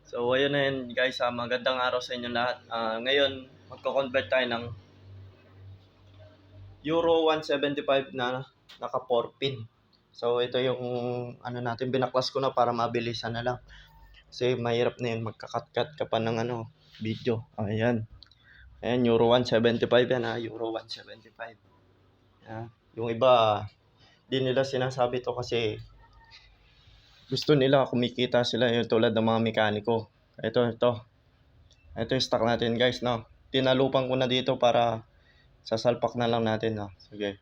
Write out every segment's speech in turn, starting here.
So ayun na yun guys, magandang araw sa inyo lahat. Ngayon, magko-convert tayo ng Euro 175 na naka 4 pin. So ito yung ano natin, binaklas ko na para mabilisan na lang. Kasi mahirap na yun, magkakat-cut ka pa ng video. Ayan. Ayan, Euro 175 yan Euro 175. Ayan. Yung iba, di nila sinasabi to kasi gusto nila kumikita sila yung tulad ng mga mekaniko. Ito yung stock natin guys, no. Tinalupan ko na dito para sasalpak na lang natin, no. Sige.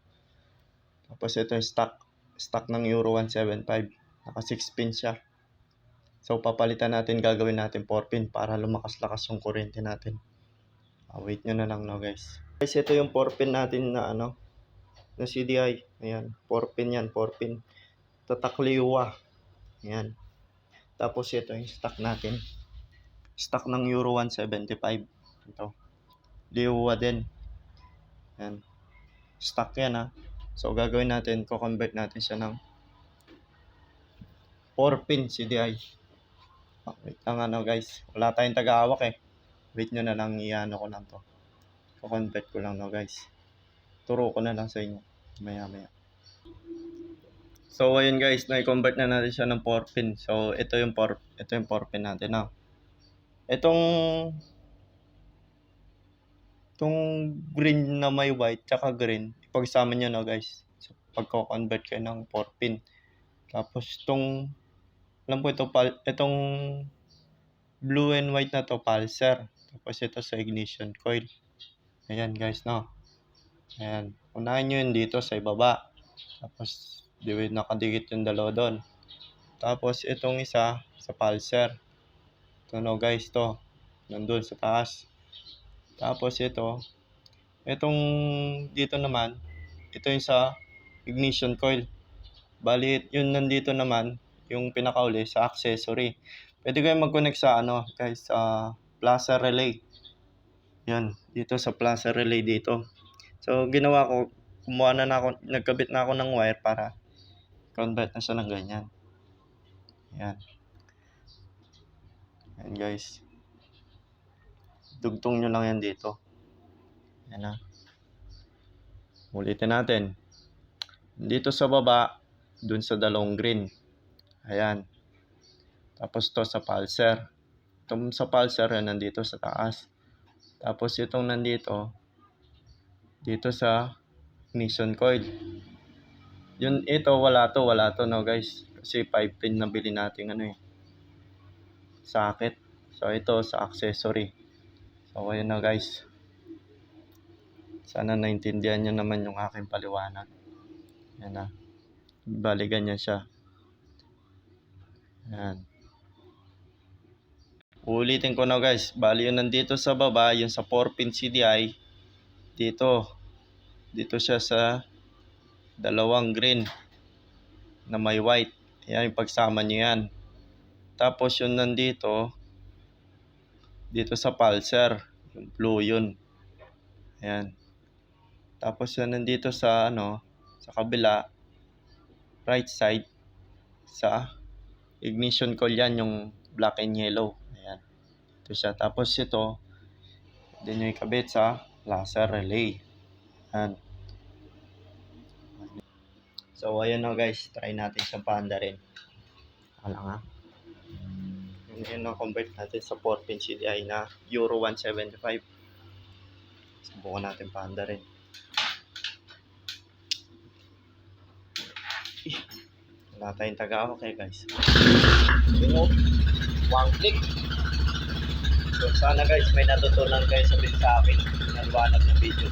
Tapos ito yung stock ng Euro 175. Naka 6 pin siya. So papalitan natin, gagawin natin 4 pin para lumakas-lakas yung kuryente natin. Wait nyo na lang, no guys. Guys, ito yung 4 pin natin na na CDI. Ayan, 4 pin yan, 4 pin. Tatakliwa. Ayan. Tapos ito yung stock natin. Stock ng Euro 175. Ito. Liwa din. Ayan. Stock yan So gagawin natin, ko-convert natin siya ng 4 pin CDI. Wait lang guys. Wala tayong taga-hawak Wait nyo na lang, i-ano ko lang to. Ko-convert ko lang guys. Turo ko na lang sa inyo. Maya. So ayun guys, na-convert na natin siya ng 4 pin. So ito yung 4 pin natin Itong green na may white tsaka green, ipagsama nyo guys. So pagko-convert kayo ng 4 pin. Tapos alam ko itong blue and white na to, pulser. Tapos ito sa ignition coil. Ayan guys, no. Ayan. Unahin nyo yun dito sa ibaba. Tapos nakadikit yung dalawa doon. Tapos itong isa sa pulser. Ito guys, to. Nandun sa taas. Tapos itong dito naman, ito yung sa ignition coil. Bali, yun nandito naman, yung pinakauli sa accessory. Pwede kayo mag-connect sa guys, sa plaza relay. Yan, dito sa plaza relay dito. So, ginawa ko, nagkabit na ako ng wire para convert na siya ng ganyan. Yan. Yan guys. Dugtong nyo lang yan dito. Yan Ulitin natin. Dito sa baba, dun sa dalawang green. Ayan. Tapos to sa pulser. Itong sa pulser yan nandito sa taas. Tapos itong nandito, dito sa ignition coil. Ito wala to no guys. Kasi 5 pin na bili natin socket. So ito sa accessory. So ayun na guys. Sana naintindihan nyo naman yung aking paliwanag. Yan Bali ganyan siya. Yan. Ulitin ko na guys. Bali yun nandito sa baba, yung sa 4 pin CDI. Dito siya sa dalawang green na may white. Ayan, yung pagsama nyo yan. Tapos yun nandito, dito sa pulser, yung blue yun. Ayan. Tapos yun nandito sa sa kabila, right side, sa ignition coil yan, yung black and yellow. Ayan. Ito siya. Tapos ito, din yung ikabit sa laser relay. Ayan. So ayun guys, try natin siyang paandarin. Yun convert natin sa 4 pin CDI na Euro 175. Subukan natin paandarin. Wala tayong taga-hawak guys. One click. So sana guys, may natutunan kayo sa akin ng liwanag na video.